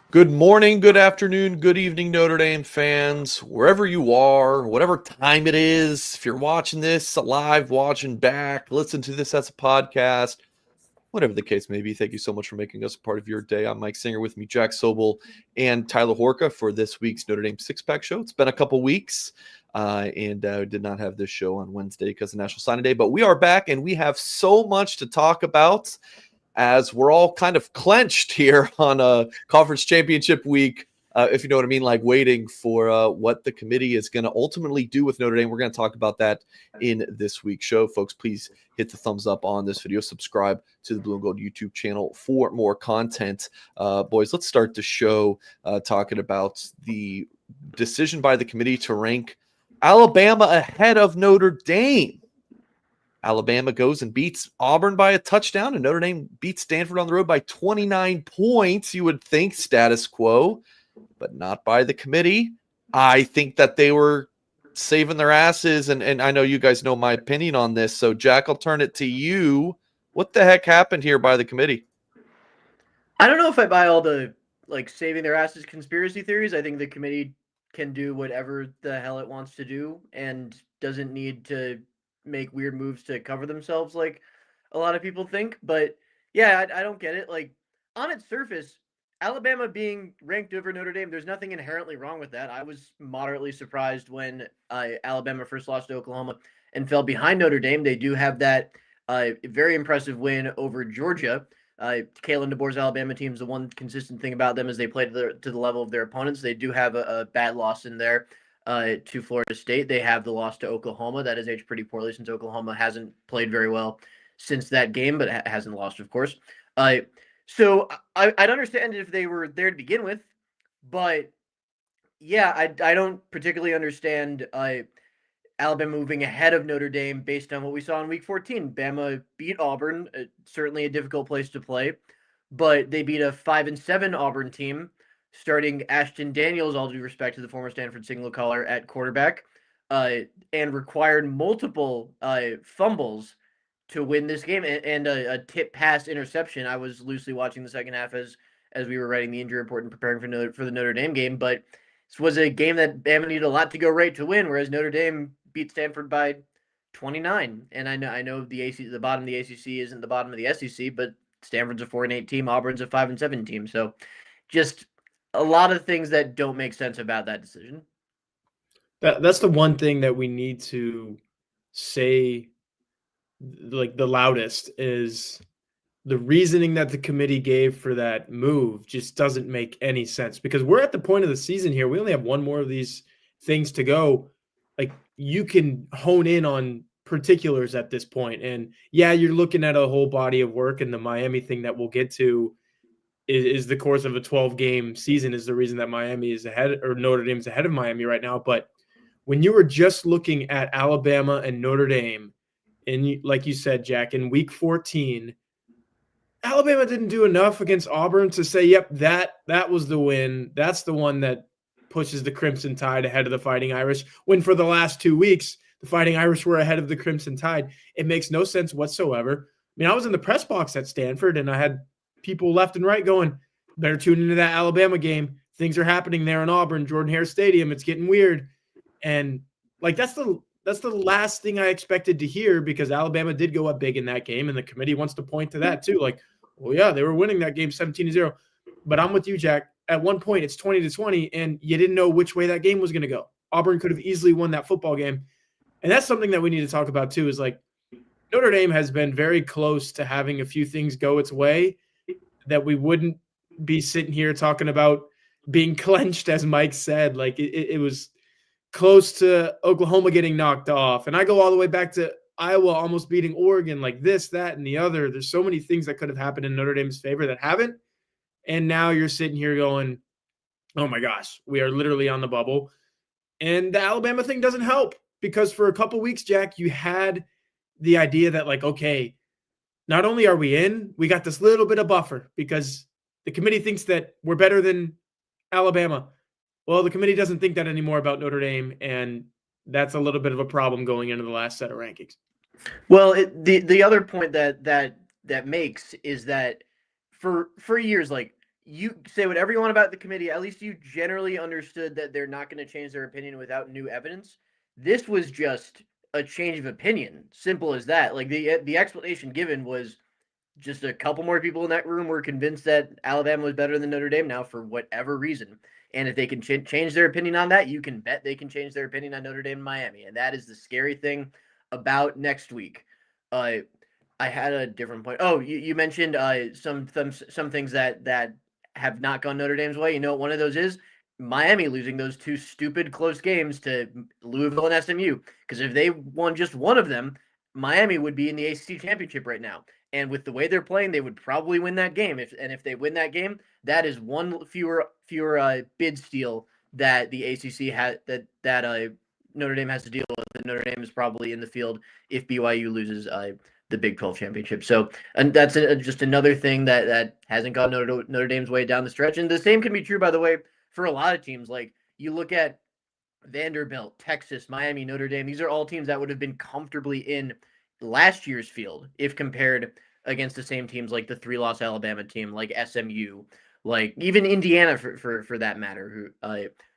Good morning, good afternoon, good evening, Notre Dame fans, wherever you are, whatever time it is. If you're watching this live, watching back, listen to this as a podcast, whatever the case may be, thank you so much for making us a part of your day. I'm Mike Singer, with me, Jack Soble and Tyler Horka for this week's Notre Dame Six Pack Show. It's been a couple weeks, and did not have this show on Wednesday because of National Signing Day, but we are back and we have so much to talk about as we're all kind of clenched here on a conference championship week, if you know what I mean, like waiting for what the committee is going to ultimately do with Notre Dame. We're going to talk about that in this week's show. Folks, please hit the thumbs up on this video. Subscribe to the Blue and Gold YouTube channel for more content. Boys, let's start the show talking about the decision by the committee to rank Alabama ahead of Notre Dame. Alabama goes and beats Auburn by a touchdown, and Notre Dame beats Stanford on the road by 29 points. You would think status quo, but not by the committee. I think that they were saving their asses, and I know you guys know my opinion on this. So, Jack, I'll turn it to you. What the heck happened here by the committee? I don't know if I buy all the saving their asses conspiracy theories. I think the committee can do whatever the hell it wants to do and doesn't need to make weird moves to cover themselves like a lot of people think. But yeah, I don't get it. Like on its surface, Alabama being ranked over Notre Dame, there's nothing inherently wrong with that. I was moderately surprised when Alabama first lost to Oklahoma and fell behind Notre Dame. They do have that very impressive win over Georgia. Kalen DeBoer's Alabama team's the one consistent thing about them is they play to the level of their opponents. They do have a bad loss in there to Florida State. They have the loss to Oklahoma. That has aged pretty poorly since Oklahoma hasn't played very well since that game, but hasn't lost, of course. So I'd understand if they were there to begin with, but yeah, I don't particularly understand Alabama moving ahead of Notre Dame based on what we saw in Week 14. Bama beat Auburn, certainly a difficult place to play, but they beat a 5-7 Auburn team, starting Ashton Daniels, all due respect to the former Stanford signal caller at quarterback, and required multiple fumbles to win this game and a tip pass interception. I was loosely watching the second half as we were writing the injury report and preparing for the Notre Dame game, but this was a game that Bama needed a lot to go right to win, whereas Notre Dame beat Stanford by 29. And I know the bottom of the ACC isn't the bottom of the SEC, but Stanford's a 4-8 team, Auburn's a 5-7 team. So just a lot of things that don't make sense about that decision. That's the one thing that we need to say, like the loudest, is the reasoning that the committee gave for that move just doesn't make any sense, because we're at the point of the season here. We only have one more of these things to go. Like, you can hone in on particulars at this point. And yeah, you're looking at a whole body of work, and the Miami thing that we'll get to is the course of a 12-game season is the reason that Miami is ahead, or Notre Dame's ahead of Miami right now. But when you were just looking at Alabama and Notre Dame, and like you said, Jack, in Week 14, Alabama didn't do enough against Auburn to say, yep, that was the win. That's the one that pushes the Crimson Tide ahead of the Fighting Irish, when for the last 2 weeks, the Fighting Irish were ahead of the Crimson Tide. It makes no sense whatsoever. I mean, I was in the press box at Stanford, and I had people left and right going, better tune into that Alabama game. Things are happening there in Auburn, Jordan-Hare Stadium. It's getting weird. And like, that's the last thing I expected to hear, because Alabama did go up big in that game, and the committee wants to point to that too. Like, well, yeah, they were winning that game 17-0. But I'm with you, Jack. At one point, it's 20-20, and you didn't know which way that game was going to go. Auburn could have easily won that football game. And that's something that we need to talk about too, is like, Notre Dame has been very close to having a few things go its way that we wouldn't be sitting here talking about being clenched, as Mike said. Like, it was close to Oklahoma getting knocked off. And I go all the way back to Iowa almost beating Oregon, like this, that, and the other. There's so many things that could have happened in Notre Dame's favor that haven't. And now you're sitting here going, oh my gosh, we are literally on the bubble. And the Alabama thing doesn't help, because for a couple weeks, Jack, you had the idea that, like, okay, not only are we in, we got this little bit of buffer because the committee thinks that we're better than Alabama. Well, the committee doesn't think that anymore about Notre Dame, and that's a little bit of a problem going into the last set of rankings. Well, the other point that makes is that for years, like, you say whatever you want about the committee. At least you generally understood that they're not going to change their opinion without new evidence. This was just a change of opinion. Simple as that. Like the explanation given was just a couple more people in that room were convinced that Alabama was better than Notre Dame now for whatever reason. And if they can change their opinion on that, you can bet they can change their opinion on Notre Dame and Miami. And that is the scary thing about next week. I had a different point. Oh, you mentioned some things that have not gone Notre Dame's way. You know what one of those is? Miami losing those two stupid close games to Louisville and SMU. Because if they won just one of them, Miami would be in the ACC championship right now. And with the way they're playing, they would probably win that game. If they win that game, that is one fewer bid steal that the ACC had that Notre Dame has to deal with. And Notre Dame is probably in the field if BYU loses the Big 12 championship. So, and that's just another thing that hasn't gone Notre Dame's way down the stretch. And the same can be true, by the way, for a lot of teams. Like you look at Vanderbilt, Texas, Miami, Notre Dame. These are all teams that would have been comfortably in last year's field if compared against the same teams like the 3-loss Alabama team, like SMU, like even Indiana for that matter,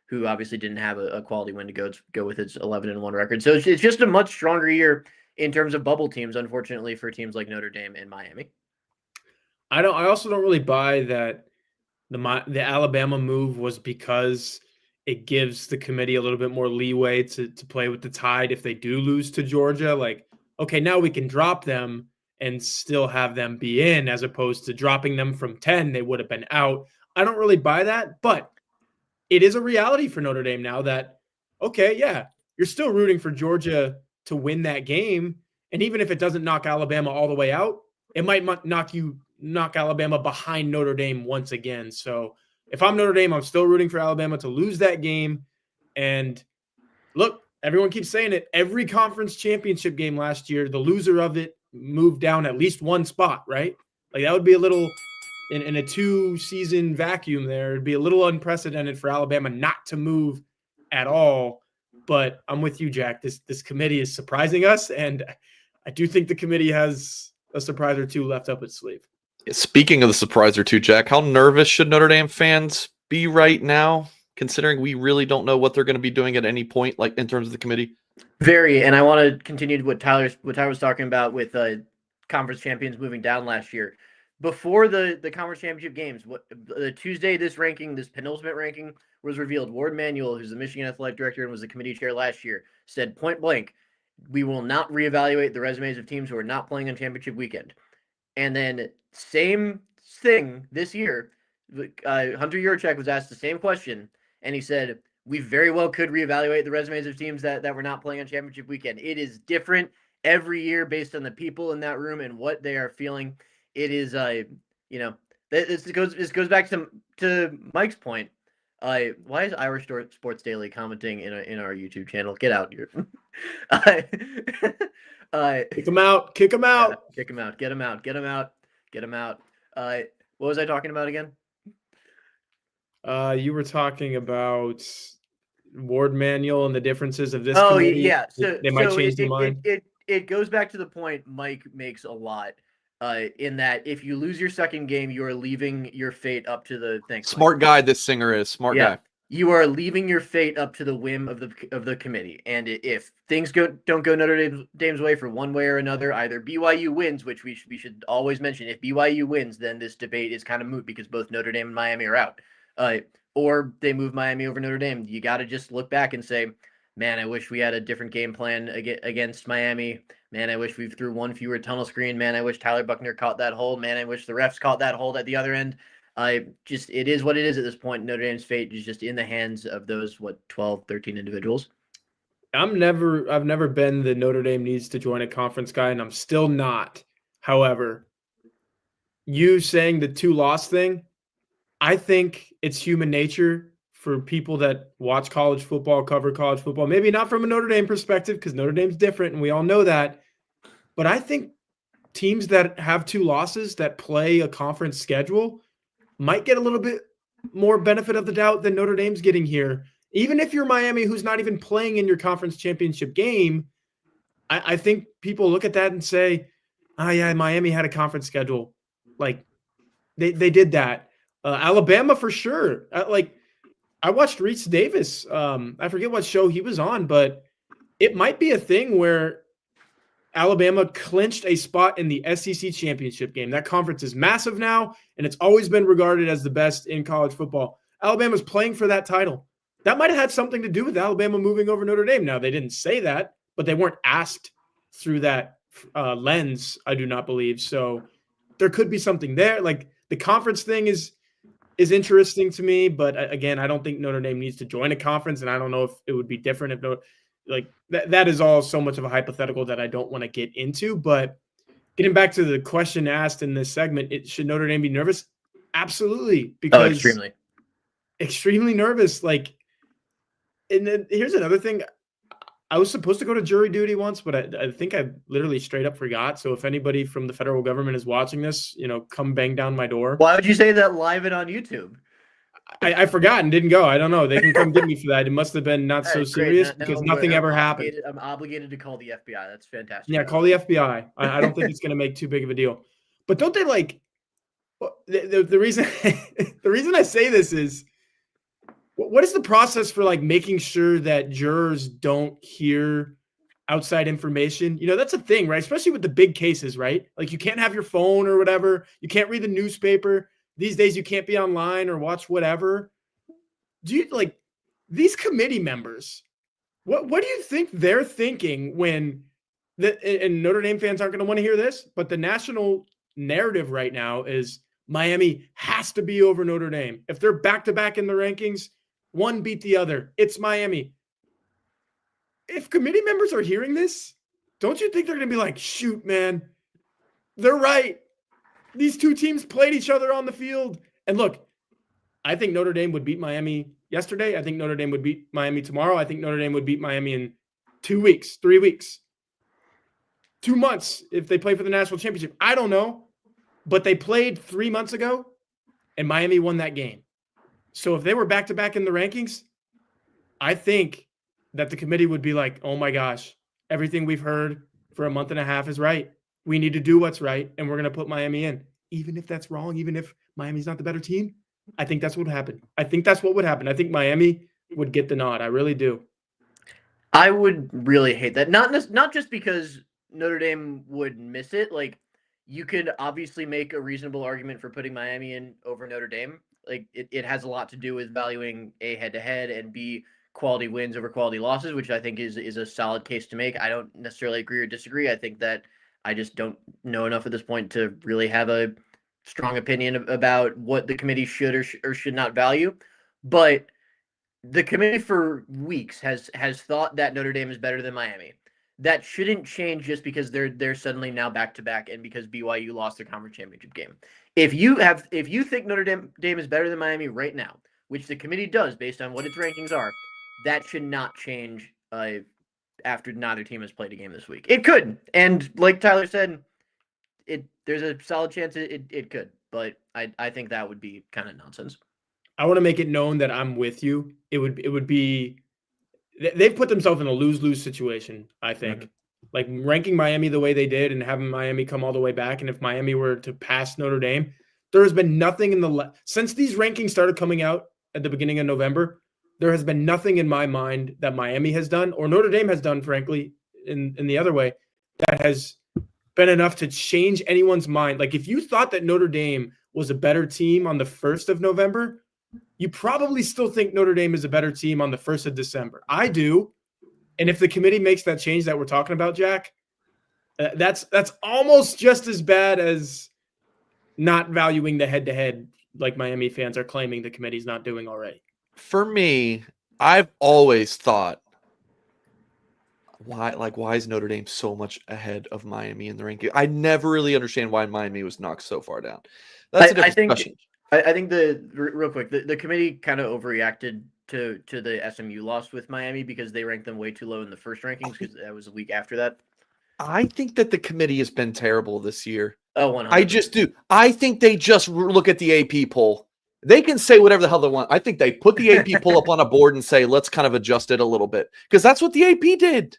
who obviously didn't have a quality win to go with its 11-1 record. So it's just a much stronger year in terms of bubble teams, unfortunately, for teams like Notre Dame and Miami. I also don't really buy that the Alabama move was because it gives the committee a little bit more leeway to play with the tide if they do lose to Georgia. Like, okay, now we can drop them and still have them be in, as opposed to dropping them from 10, they would have been out. I don't really buy that, but it is a reality for Notre Dame now that, okay, yeah, you're still rooting for Georgia to win that game. And even if it doesn't knock Alabama all the way out, it might knock Alabama behind Notre Dame once again. So if I'm Notre Dame, I'm still rooting for Alabama to lose that game. And look, everyone keeps saying it. Every conference championship game last year, the loser of it moved down at least one spot, right? Like that would be a little in a 2-season vacuum there. It'd be a little unprecedented for Alabama not to move at all. But I'm with you, Jack. This committee is surprising us, and I do think the committee has a surprise or two left up its sleeve. Speaking of the surprise or two, Jack, how nervous should Notre Dame fans be right now, considering we really don't know what they're going to be doing at any point, like in terms of the committee? Very, and I want to continue what Tyler was talking about with conference champions moving down last year. Before the conference championship games, the Tuesday this penultimate ranking was revealed. Ward Manuel, who's the Michigan athletic director and was the committee chair last year, said point blank, we will not reevaluate the resumes of teams who are not playing on championship weekend. And then same thing this year, Hunter Yurachek was asked the same question, and he said, we very well could reevaluate the resumes of teams that were not playing on championship weekend. It is different every year based on the people in that room and what they are feeling. It is, this goes back to Mike's point. Why is Irish Sports Daily commenting in our YouTube channel? Get out here. Kick him out. Kick him out. Yeah, kick him out. Get him out. Get him out. Get him out. What was I talking about again? You were talking about Ward Manuel and the differences of this. Oh, committee. yeah. So they might change their mind. It goes back to the point Mike makes a lot. In that if you lose your second game, you are leaving your fate up to the thing. Smart guy, this singer is smart guy. You are leaving your fate up to the whim of the committee. And if things don't go Notre Dame's way for one way or another, either BYU wins, which we should always mention. If BYU wins, then this debate is kind of moot because both Notre Dame and Miami are out. Or they move Miami over Notre Dame. You got to just look back and say, man, I wish we had a different game plan against Miami. Man, I wish we threw one fewer tunnel screen. Man, I wish Tyler Buckner caught that hold. Man, I wish the refs caught that hold at the other end. It is what it is at this point. Notre Dame's fate is just in the hands of those, 12, 13 individuals. I've never been the Notre Dame needs to join a conference guy, and I'm still not. However, you saying the 2-loss thing, I think it's human nature for people that watch college football, cover college football, maybe not from a Notre Dame perspective because Notre Dame's different and we all know that. But I think teams that have 2 losses that play a conference schedule might get a little bit more benefit of the doubt than Notre Dame's getting here. Even if you're Miami, who's not even playing in your conference championship game, I think people look at that and say, oh, yeah, Miami had a conference schedule. Like, they did that. Alabama for sure. I watched Reese Davis. I forget what show he was on, but it might be a thing where Alabama clinched a spot in the SEC championship game. That conference is massive now, and it's always been regarded as the best in college football. Alabama's playing for that title. That might have had something to do with Alabama moving over Notre Dame. Now, they didn't say that, but they weren't asked through that lens, I do not believe. So there could be something there. Like the conference thing is interesting to me, but again, I don't think Notre Dame needs to join a conference, and I don't know if it would be different if that is all so much of a hypothetical that I don't want to get into. But getting back to the question asked in this segment, should Notre Dame be nervous? Absolutely, because extremely nervous. And then here's another thing. I was supposed to go to jury duty once, but I think I literally straight up forgot. So if anybody from the federal government is watching this, come bang down my door. Why would you say that live and on YouTube? I forgot and didn't go. I don't know. They can come get me for that. It must have been not so serious because nothing ever happened. I'm obligated to call the FBI. That's fantastic. Yeah, call the FBI. I don't think it's going to make too big of a deal. But don't they the reason the reason I say this is, what is the process for making sure that jurors don't hear outside information? That's a thing, right? Especially with the big cases, right? You can't have your phone or whatever. You can't read the newspaper. These days you can't be online or watch whatever. Do you these committee members? What do you think they're thinking when and Notre Dame fans aren't going to want to hear this, but the national narrative right now is Miami has to be over Notre Dame. If they're back-to-back in the rankings, one beat the other. It's Miami. If committee members are hearing this, don't you think they're going to be like, shoot, man, they're right. These two teams played each other on the field. And look, I think Notre Dame would beat Miami yesterday. I think Notre Dame would beat Miami tomorrow. I think Notre Dame would beat Miami in 2 weeks, 3 weeks, 2 months if they play for the national championship. I don't know. But they played 3 months ago, and Miami won that game. So if they were back-to-back in the rankings, I think that the committee would be like, oh my gosh, everything we've heard for a month and a half is right. We need to do what's right, and we're going to put Miami in. Even if that's wrong, even if Miami's not the better team, I think that's what would happen. I think that's what would happen. I think Miami would get the nod. I really do. I would really hate that. Not just because Notre Dame would miss it. You could obviously make a reasonable argument for putting Miami in over Notre Dame. It has a lot to do with valuing A, head-to-head, and B, quality wins over quality losses, which I think is a solid case to make. I don't necessarily agree or disagree. I think that I just don't know enough at this point to really have a strong opinion about what the committee should or should not value. But the committee for weeks has thought that Notre Dame is better than Miami. That shouldn't change just because they're suddenly now back-to-back and because BYU lost their conference championship game. If you think Notre Dame is better than Miami right now, which the committee does based on what its rankings are, that should not change after neither team has played a game this week. It could, and like Tyler said, there's a solid chance it could, but I think that would be kind of nonsense. I want to make it known that I'm with you. It would be. They've put themselves in a lose-lose situation, I think. Mm-hmm. Ranking Miami the way they did and having Miami come all the way back, and if Miami were to pass Notre Dame, there has been nothing since these rankings started coming out at the beginning of November, there has been nothing in my mind that Miami has done or Notre Dame has done, frankly, in the other way, that has been enough to change anyone's mind. If you thought that Notre Dame was a better team on the 1st of November, you probably still think Notre Dame is a better team on the 1st of December. I do. And if the committee makes that change that we're talking about, Jack, that's almost just as bad as not valuing the head-to-head like Miami fans are claiming the committee's not doing already. For me, I've always thought, why is Notre Dame so much ahead of Miami in the ranking? I never really understand why Miami was knocked so far down. That's a different question. I think real quick, the committee kind of overreacted to the SMU loss with Miami because they ranked them way too low in the first rankings because that was a week after that. I think that the committee has been terrible this year. Oh, 100%. I just do. I think they just look at the AP poll. They can say whatever the hell they want. I think they put the AP poll up on a board and say, let's kind of adjust it a little bit. Because that's what the AP did.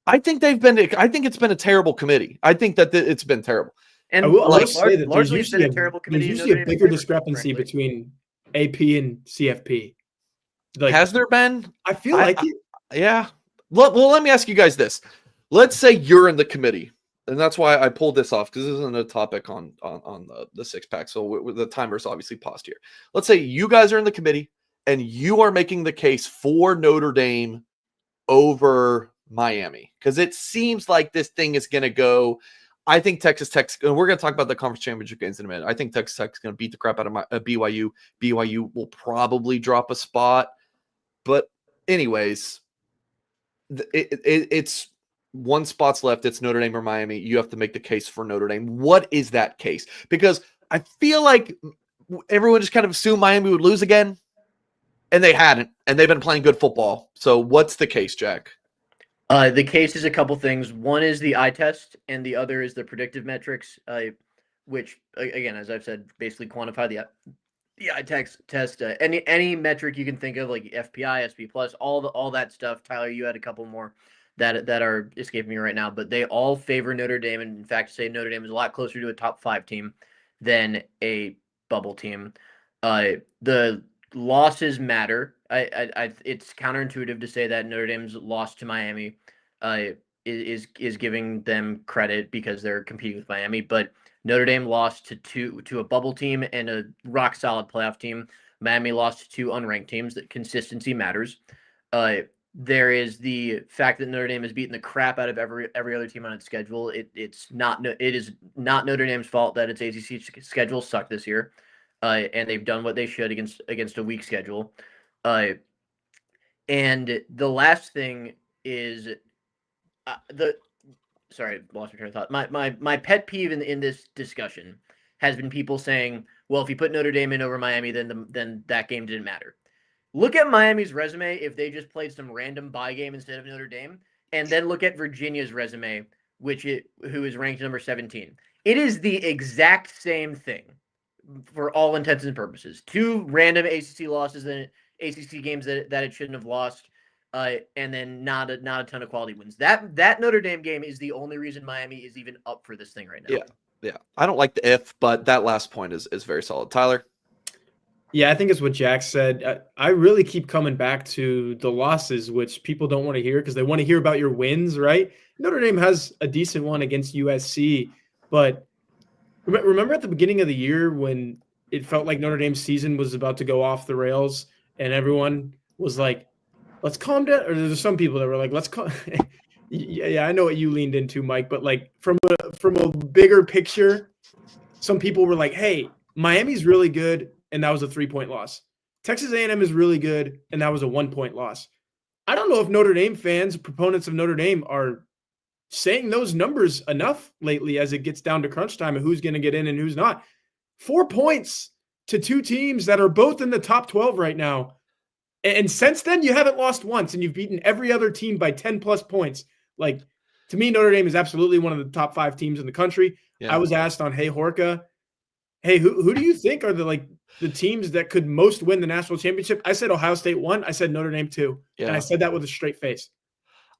I think it's been a terrible committee. I think that it's been terrible. I And will like say that largely, it's been a terrible committee. there's in usually Notre a Dame's bigger favor, discrepancy frankly. between AP and CFP. Like, Has there been? I feel like it. Yeah. Well, let me ask you guys this. Let's say you're in the committee, and that's why I pulled this off, because this isn't a topic on the six pack. So the timer's obviously paused here. Let's say you guys are in the committee and you are making the case for Notre Dame over Miami, because it seems like this thing is going to go. I think Texas Tech, and we're going to talk about the conference championship games in a minute. I think Texas Tech is going to beat the crap out of BYU. BYU will probably drop a spot. But anyways, it's one spot's left. It's Notre Dame or Miami. You have to make the case for Notre Dame. What is that case? Because I feel like everyone just kind of assumed Miami would lose again, and they hadn't, and they've been playing good football. So what's the case, Jack? The case is a couple things. One is the eye test, and the other is the predictive metrics, which, again, as I've said, basically quantify the eye test. Any metric you can think of, like FPI, SP plus, all that stuff. Tyler, you had a couple more that are escaping me right now, but they all favor Notre Dame, and in fact, say Notre Dame is a lot closer to a top 5 team than a bubble team. The losses matter. It's counterintuitive to say that Notre Dame's loss to Miami is giving them credit because they're competing with Miami, but Notre Dame lost to a bubble team and a rock solid playoff team. Miami lost to 2 unranked teams. That consistency matters. There is the fact that Notre Dame has beaten the crap out of every other team on its schedule. It is not Notre Dame's fault that its ACC schedule sucked this year, and they've done what they should against a weak schedule. And the last thing is sorry, I lost my train of thought. My pet peeve in this discussion has been people saying, well, if you put Notre Dame in over Miami, then that game didn't matter. Look at Miami's resume if they just played some random bye game instead of Notre Dame, and then look at Virginia's resume, who is ranked number 17. It is the exact same thing for all intents and purposes. 2 random ACC losses in ACC games that it shouldn't have lost. And then not a ton of quality wins. That Notre Dame game is the only reason Miami is even up for this thing right now. Yeah. I don't like the if, but that last point is very solid. Tyler? Yeah, I think it's what Jack said. I really keep coming back to the losses, which people don't want to hear because they want to hear about your wins, right? Notre Dame has a decent one against USC, but remember at the beginning of the year when it felt like Notre Dame's season was about to go off the rails and everyone was like, let's calm down. Or there's some people that were like, let's calm. Yeah, I know what you leaned into, Mike, but like from a bigger picture, some people were like, hey, Miami's really good, and that was a 3-point loss. Texas A&M is really good, and that was a 1-point loss. I don't know if Notre Dame fans, proponents of Notre Dame, are saying those numbers enough lately as it gets down to crunch time and who's going to get in and who's not. 4 points to 2 teams that are both in the top 12 right now. And since then, you haven't lost once, and you've beaten every other team by 10-plus points. Like, to me, Notre Dame is absolutely one of the top 5 teams in the country. Yeah. I was asked on Hey Horka, hey, who do you think are the teams that could most win the national championship? I said Ohio State 1. I said Notre Dame 2. Yeah. And I said that with a straight face.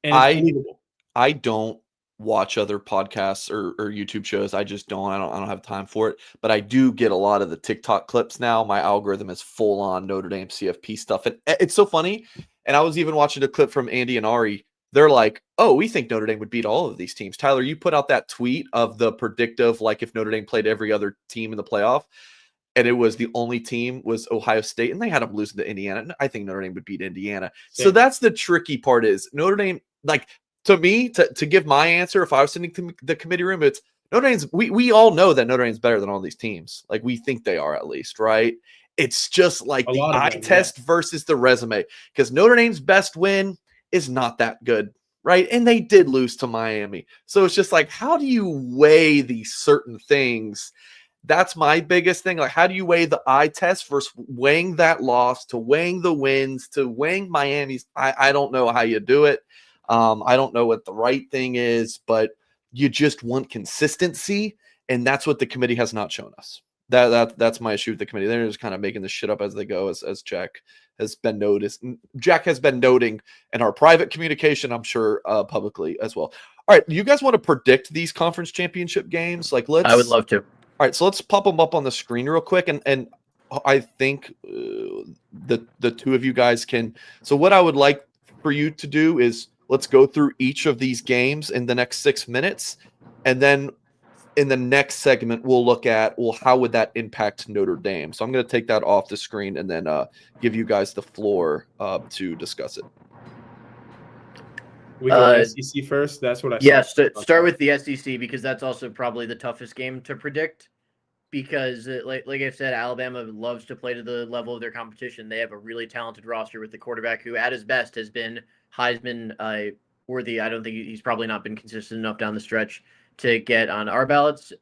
And it's believable. I don't watch other podcasts or YouTube shows. I just don't. I don't have time for it. But I do get a lot of the TikTok clips now. My algorithm is full on Notre Dame CFP stuff. And it's so funny. And I was even watching a clip from Andy and Ari. They're like, oh, we think Notre Dame would beat all of these teams. Tyler, you put out that tweet of the predictive, like if Notre Dame played every other team in the playoff, and it was the only team was Ohio State, and they had them losing to Indiana. I think Notre Dame would beat Indiana. Yeah. So that's the tricky part is Notre Dame, like, to me, to give my answer, if I was sitting in the committee room, it's Notre Dame's. We all know that Notre Dame's better than all these teams. Like, we think they are, at least, right? It's just like the eye test versus the resume, because Notre Dame's best win is not that good, right? And they did lose to Miami. So it's just like, how do you weigh these certain things? That's my biggest thing. Like, how do you weigh the eye test versus weighing that loss to weighing the wins to weighing Miami's? I don't know how you do it. I don't know what the right thing is, but you just want consistency, and that's what the committee has not shown us. That's my issue with the committee. They're just kind of making this shit up as they go, as Jack has been noticed. Jack has been noting in our private communication, I'm sure, publicly as well. All right, you guys want to predict these conference championship games? Like, I would love to. All right, so let's pop them up on the screen real quick, and I think the two of you guys can. So what I would like for you to do is let's go through each of these games in the next 6 minutes, and then in the next segment we'll look at, well, how would that impact Notre Dame? So I'm going to take that off the screen and then give you guys the floor to discuss it. We go SEC first. That's what I saw. Yes, start with the SEC because that's also probably the toughest game to predict. Because, like I said, Alabama loves to play to the level of their competition. They have a really talented roster with the quarterback who, at his best, has been Heisman worthy. I don't think he's probably not been consistent enough down the stretch to get on our ballots,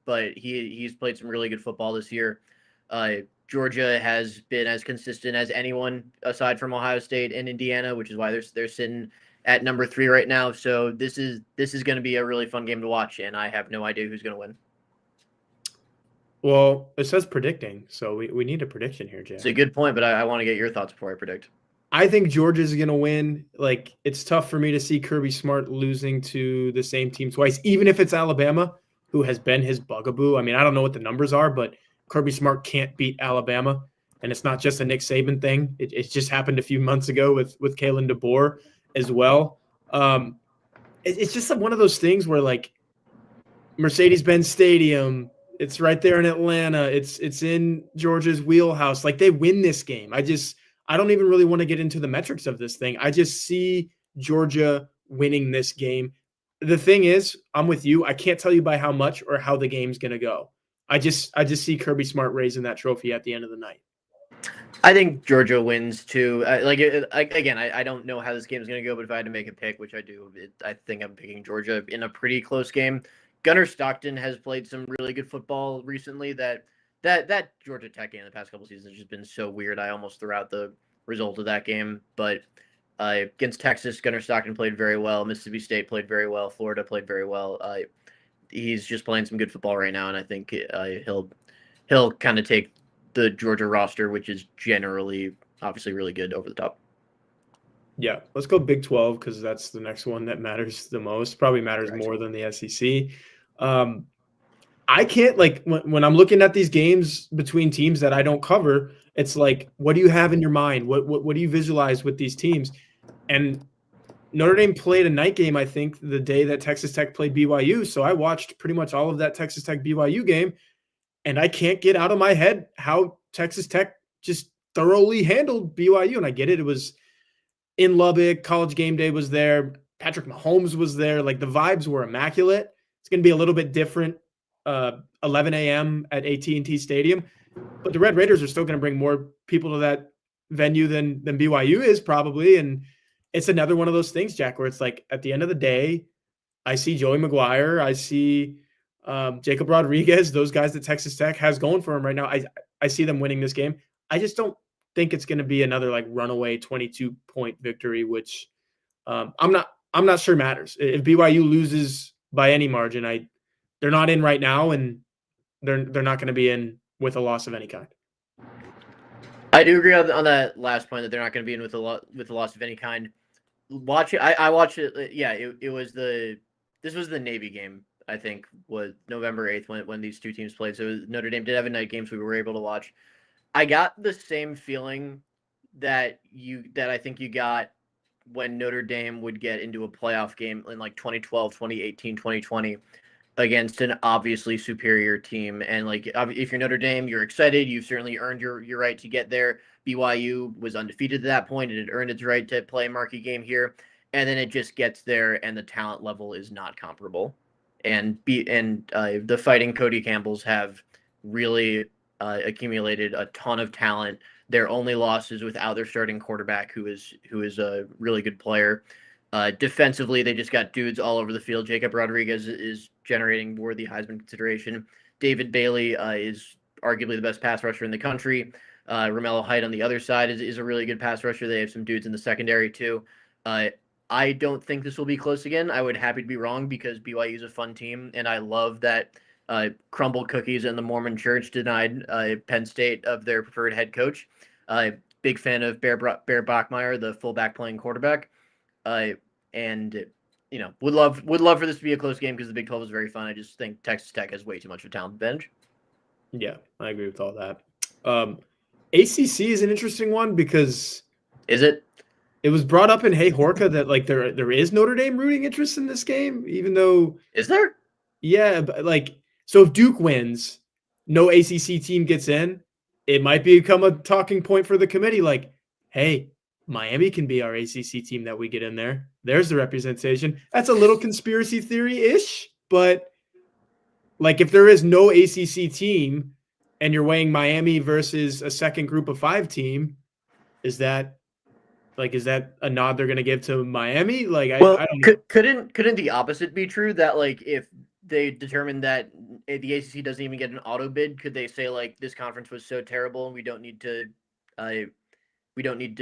but he's played some really good football this year. Georgia has been as consistent as anyone aside from Ohio State and Indiana, which is why they're sitting at number 3 right now. So this is going to be a really fun game to watch, and I have no idea who's going to win. Well, it says predicting, so we need a prediction here, Jay. It's a good point, but I want to get your thoughts before I predict. I think Georgia's going to win. Like, it's tough for me to see Kirby Smart losing to the same team twice, even if it's Alabama, who has been his bugaboo. I mean, I don't know what the numbers are, but Kirby Smart can't beat Alabama, and it's not just a Nick Saban thing. It just happened a few months ago with Kalen DeBoer as well. It's just one of those things where, like, Mercedes-Benz Stadium, it's right there in Atlanta. It's in Georgia's wheelhouse. Like, they win this game. I don't even really want to get into the metrics of this thing. I just see Georgia winning this game. The thing is, I'm with you. I can't tell you by how much or how the game's going to go. I just see Kirby Smart raising that trophy at the end of the night. I think Georgia wins too. I don't know how this game is going to go, but if I had to make a pick, which I do, I think I'm picking Georgia in a pretty close game. Gunnar Stockton has played some really good football recently. That Georgia Tech game in the past couple seasons has just been so weird. I almost threw out the result of that game. But against Texas, Gunnar Stockton played very well. Mississippi State played very well. Florida played very well. He's just playing some good football right now, and I think he'll kind of take the Georgia roster, which is generally obviously really good, over the top. Yeah, let's go Big 12 because that's the next one that matters the most. Probably matters more than the SEC. I can't, like, when I'm looking at these games between teams that I don't cover, it's like, what do you have in your mind? What do you visualize with these teams? And Notre Dame played a night game, I think, the day that Texas Tech played BYU. So I watched pretty much all of that Texas Tech BYU game, and I can't get out of my head how Texas Tech just thoroughly handled BYU. And I get it. It was in Lubbock. College game day was there. Patrick Mahomes was there. Like, the vibes were immaculate. It's going to be a little bit different 11 a.m. at AT&T Stadium. But the Red Raiders are still going to bring more people to that venue than BYU is probably. And it's another one of those things, Jack, where it's like, at the end of the day, I see Joey McGuire. I see Jacob Rodriguez, those guys that Texas Tech has going for them right now. I see them winning this game. I just don't think it's going to be another like runaway 22-point victory, which I'm not sure matters. If BYU loses by any margin, they're not in right now, and they're not going to be in with a loss of any kind. I do agree on that last point that they're not going to be in with a loss of any kind. Watch it. I watched it. Yeah, this was the Navy game. I think was November 8th when these two teams played. So Notre Dame did have a night game, so we were able to watch. I got the same feeling that I think you got when Notre Dame would get into a playoff game in like 2012, 2018, 2020 against an obviously superior team. And like, if you're Notre Dame, you're excited. You've certainly earned your right to get there. BYU was undefeated at that point. It had earned its right to play a marquee game here. And then it just gets there, and the talent level is not comparable. And the Fighting Cody Campbells have really accumulated a ton of talent. Their only loss is without their starting quarterback, who is a really good player. Defensively, they just got dudes all over the field. Jacob Rodriguez is generating worthy Heisman consideration. David Bailey is arguably the best pass rusher in the country. Romello Height on the other side is a really good pass rusher. They have some dudes in the secondary too. I don't think this will be close again. I would happy to be wrong because BYU is a fun team, and I love that Crumble Cookies and the Mormon Church denied Penn State of their preferred head coach. Big fan of Bear Bachmeier, the fullback playing quarterback. And would love for this to be a close game because the Big 12 is very fun. I just think Texas Tech has way too much of a talent advantage. Yeah, I agree with all that. ACC is an interesting one because Is it? It was brought up in Hey Horka that like there is Notre Dame rooting interest in this game, even though Is there? yeah, but like so if Duke wins, no ACC team gets in, it might become a talking point for the committee. Like, hey, Miami can be our ACC team that we get in there. There's the representation. That's a little conspiracy theory ish, but like if there is no ACC team and you're weighing Miami versus a second group of 5 team, is that a nod they're going to give to Miami? Like, I don't know. Couldn't the opposite be true? That like if they determine that the ACC doesn't even get an auto bid, could they say like this conference was so terrible and we don't need to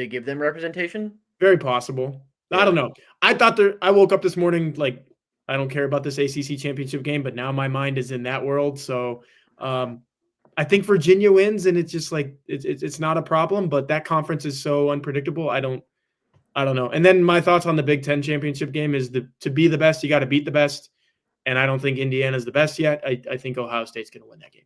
give them representation? Very possible. Yeah. I don't know. I woke up this morning like I don't care about this ACC championship game, but now my mind is in that world. So I think Virginia wins, and it's just like it's not a problem. But that conference is so unpredictable. I don't know. And then my thoughts on the Big Ten championship game is to be the best, you got to beat the best. And I don't think Indiana's the best yet. I think Ohio State's going to win that game.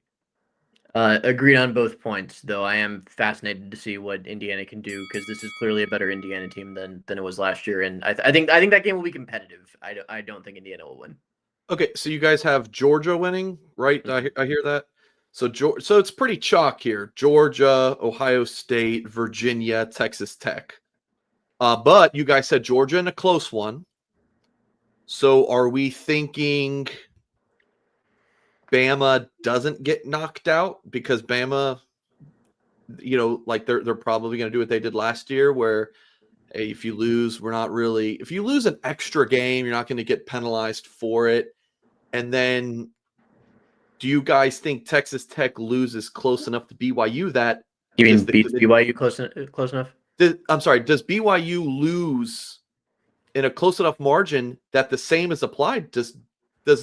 Agreed on both points, though. I am fascinated to see what Indiana can do because this is clearly a better Indiana team than it was last year, and I think that game will be competitive. I don't think Indiana will win. Okay, so you guys have Georgia winning, right? I hear that. So it's pretty chalk here: Georgia, Ohio State, Virginia, Texas Tech. But you guys said Georgia in a close one. So are we thinking Bama doesn't get knocked out because Bama, like they're probably going to do what they did last year, where hey, if you lose, if you lose an extra game, you're not going to get penalized for it. And then do you guys think Texas Tech loses close enough to BYU that you mean beats BYU close enough? I'm sorry, does BYU lose in a close enough margin that the same is applied? Does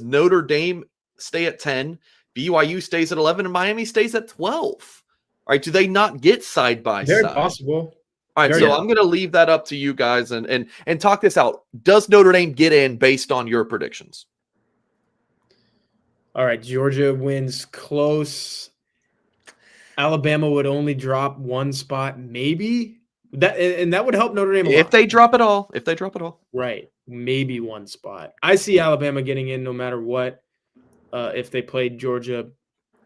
Notre Dame stay at 10, BYU stays at 11, and Miami stays at 12? All right, do they not get side by side? Very possible. All right, so I'm going to leave that up to you guys and talk this out. Does Notre Dame get in based on your predictions? All right, Georgia wins close. Alabama would only drop 1 spot, maybe. That would help Notre Dame a lot. If they drop it all. Right, maybe 1 spot. I see Alabama getting in no matter what if they played Georgia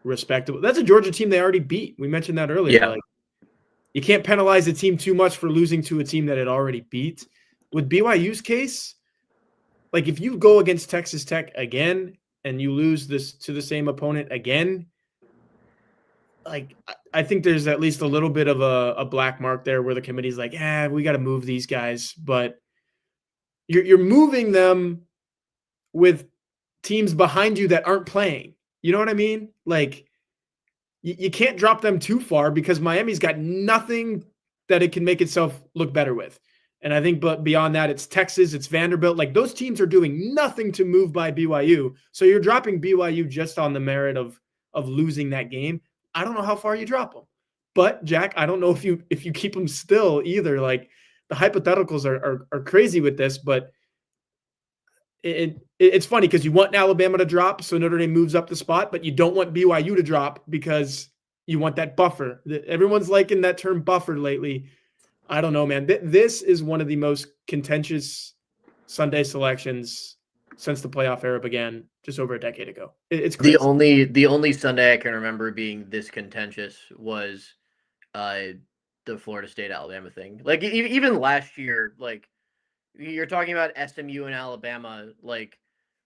respectable. That's a Georgia team they already beat. We mentioned that earlier. Yeah. Like, you can't penalize a team too much for losing to a team that it already beat. With BYU's case, like if you go against Texas Tech again and you lose this to the same opponent again, like I think there's at least a little bit of a black mark there where the committee's like, we got to move these guys, but you're moving them with teams behind you that aren't playing. You know what I mean? Like you can't drop them too far because Miami's got nothing that it can make itself look better with. And I think, but beyond that, it's Texas, it's Vanderbilt. Like those teams are doing nothing to move by BYU. So you're dropping BYU just on the merit of losing that game. I don't know how far you drop them, but Jack, I don't know if you keep them still either. Like the hypotheticals are crazy with this, but it's funny because you want Alabama to drop, so Notre Dame moves up the spot, but you don't want BYU to drop because you want that buffer. Everyone's liking that term buffer lately. I don't know, man. This is one of the most contentious Sunday selections since the playoff era began just over a decade ago. It's crazy. The only Sunday I can remember being this contentious was the Florida State Alabama thing. Like even last year, like you're talking about SMU and Alabama, like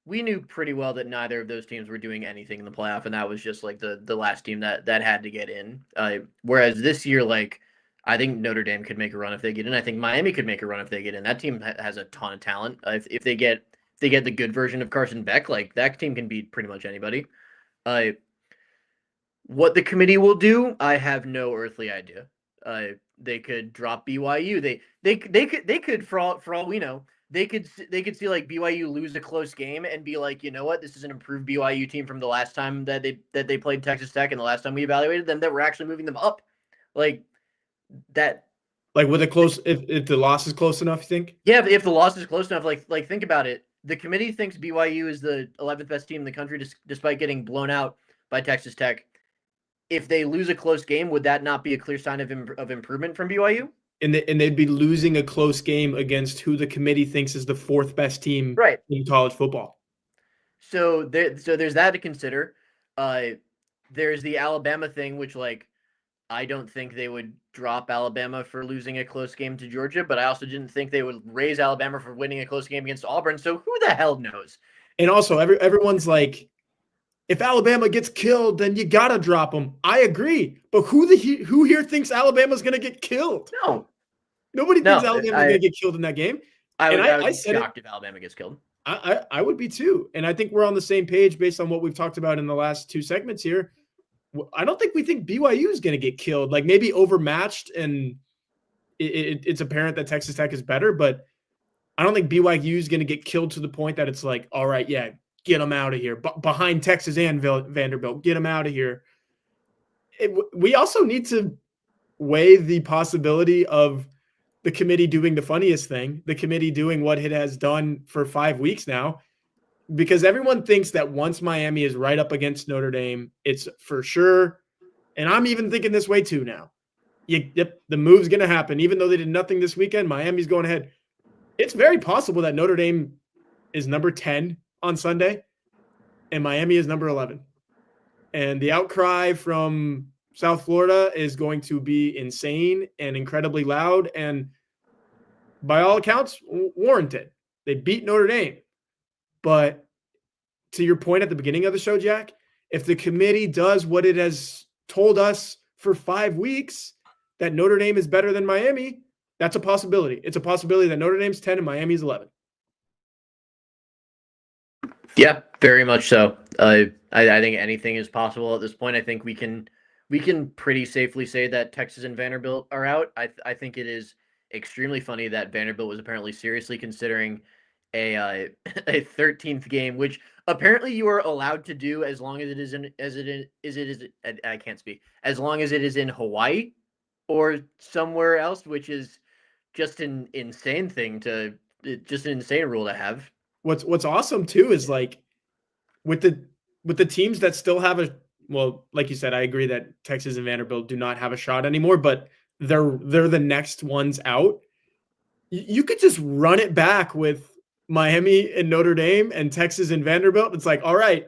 we knew pretty well that neither of those teams were doing anything in the playoff, and that was just like the last team that had to get in. Whereas this year, like I think Notre Dame could make a run if they get in. I think Miami could make a run if they get in. That team has a ton of talent. If they get the good version of Carson Beck, like that team can beat pretty much anybody. What the committee will do, I have no earthly idea. They could drop BYU. They could for all we know, they could see like BYU lose a close game and be like, you know what, this is an improved BYU team from the last time that they played Texas Tech and the last time we evaluated them, that we're actually moving them up. Like that. Like with a close, if the loss is close enough, you think? Yeah, if the loss is close enough, like think about it. the committee thinks BYU is the 11th best team in the country, despite getting blown out by Texas Tech. If they lose a close game, would that not be a clear sign of improvement from BYU? And they'd be losing a close game against who the committee thinks is the fourth best team right. in college football. So there's that to consider. There's the Alabama thing, which like I don't think they would drop Alabama for losing a close game to Georgia, but I also didn't think they would raise Alabama for winning a close game against Auburn. So who the hell knows? And also, everyone's like, if Alabama gets killed, then you gotta drop them. I agree, but who here thinks Alabama's gonna get killed? No, nobody thinks Alabama's gonna get killed in that game. I would be shocked if Alabama gets killed. I would be too, and I think we're on the same page based on what we've talked about in the last two segments here. I don't think we think BYU is going to get killed. Like maybe overmatched, and it's apparent that Texas Tech is better, but I don't think BYU is going to get killed to the point that it's like, all right, yeah, get them out of here. Behind Texas and Vanderbilt, get them out of here. We also need to weigh the possibility of the committee doing the funniest thing, the committee doing what it has done for 5 weeks now, because everyone thinks that once Miami is right up against Notre Dame, it's for sure. And I'm even thinking this way too now. The move's going to happen. Even though they did nothing this weekend, Miami's going ahead. It's very possible that Notre Dame is number 10 on Sunday and Miami is number 11. And the outcry from South Florida is going to be insane and incredibly loud and by all accounts warranted. They beat Notre Dame. But to your point at the beginning of the show, Jack, if the committee does what it has told us for 5 weeks, that Notre Dame is better than Miami, that's a possibility. It's a possibility that Notre Dame's 10 and Miami's 11. Yeah, very much so. I think anything is possible at this point. I think we can pretty safely say that Texas and Vanderbilt are out. I think it is extremely funny that Vanderbilt was apparently seriously considering a 13th game, which apparently you are allowed to do as long as it is I can't speak, as long as it is in Hawaii or somewhere else, which is just an insane rule to have. What's awesome too is like with the teams that still have like you said, I agree that Texas and Vanderbilt do not have a shot anymore, but they're the next ones out. You could just run it back with Miami and Notre Dame and Texas and Vanderbilt. It's like, all right,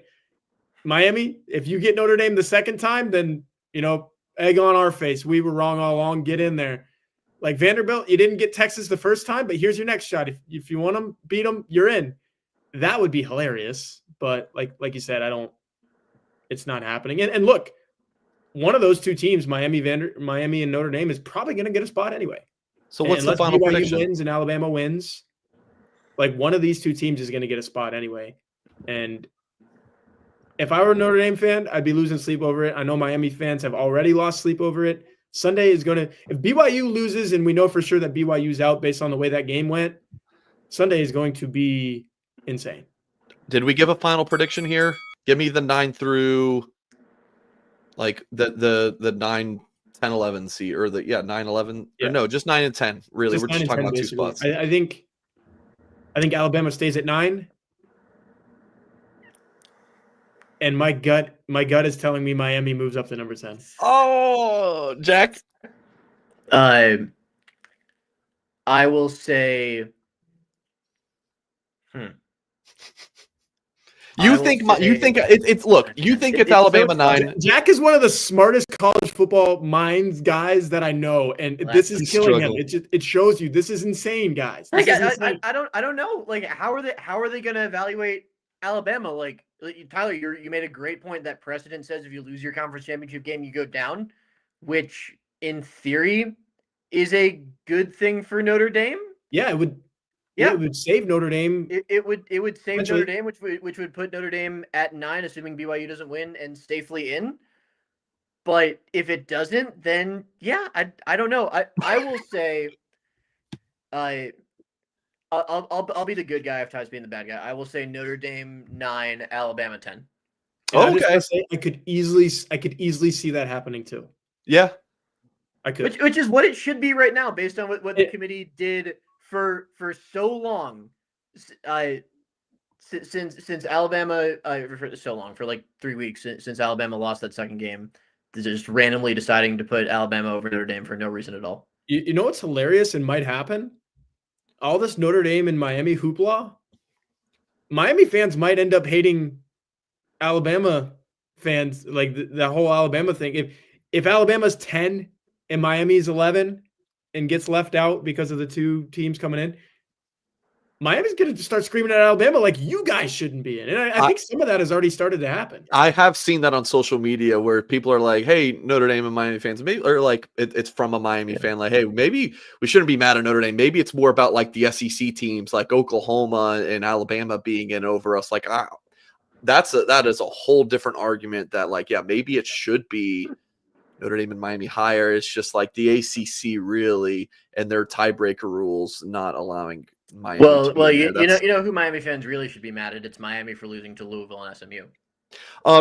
Miami, if you get Notre Dame the second time, then, egg on our face. We were wrong all along. Get in there. Like Vanderbilt, you didn't get Texas the first time, but here's your next shot. If you want them, beat them, you're in. That would be hilarious. But like you said, it's not happening. And look, one of those two teams, Miami and Notre Dame, is probably going to get a spot anyway. So what's the final prediction? Wins and Alabama wins. Like one of these two teams is going to get a spot anyway. And if I were a Notre Dame fan, I'd be losing sleep over it. I know Miami fans have already lost sleep over it. Sunday is going to – if BYU loses and we know for sure that BYU's out based on the way that game went, Sunday is going to be insane. Did we give a final prediction here? Give me the 9 through like the 9, 10, 11 seed or 9, 11. Yeah. Or no, just 9 and 10. Really, we're just talking about basically. 2 spots. I think Alabama stays at 9. And my gut is telling me Miami moves up to number 10. Oh, Jack. I will say. You think it's Alabama 9. Jack is one of the smartest college football minds guys that I know, and this is killing him. It shows you this is insane, guys. I don't know. Like, how are they going to evaluate Alabama? Like Tyler, you made a great point that precedent says if you lose your conference championship game, you go down, which in theory is a good thing for Notre Dame. Yeah, it would. Yeah, it would save Notre Dame. It would save Notre Dame, which would put Notre Dame at 9, assuming BYU doesn't win and safely in. But if it doesn't, then yeah, I don't know. I will say, I'll be the good guy if Ty's being the bad guy. I will say Notre Dame 9, Alabama 10. Oh, okay. I could easily see that happening too. Yeah, I could. Which is what it should be right now, based on what the committee did for so long. since Alabama for so long, for like 3 weeks since Alabama lost that second game, they're just randomly deciding to put Alabama over Notre Dame for no reason at all. You know what's hilarious and might happen? All this Notre Dame and Miami hoopla, Miami fans might end up hating Alabama fans, like the whole Alabama thing. If Alabama's 10 and Miami's 11 and gets left out because of the two teams coming in, Miami's going to start screaming at Alabama like, you guys shouldn't be in. And I think some of that has already started to happen. I have seen that on social media where people are like, hey, Notre Dame and Miami fans, maybe, or like it's from a Miami fan, like, hey, maybe we shouldn't be mad at Notre Dame. Maybe it's more about like the SEC teams like Oklahoma and Alabama being in over us. Like, that is a whole different argument that, like, yeah, maybe it should be Notre Dame and Miami higher. It's just like the ACC really and their tiebreaker rules not allowing Miami. Well, you know who Miami fans really should be mad at? It's Miami for losing to Louisville and SMU.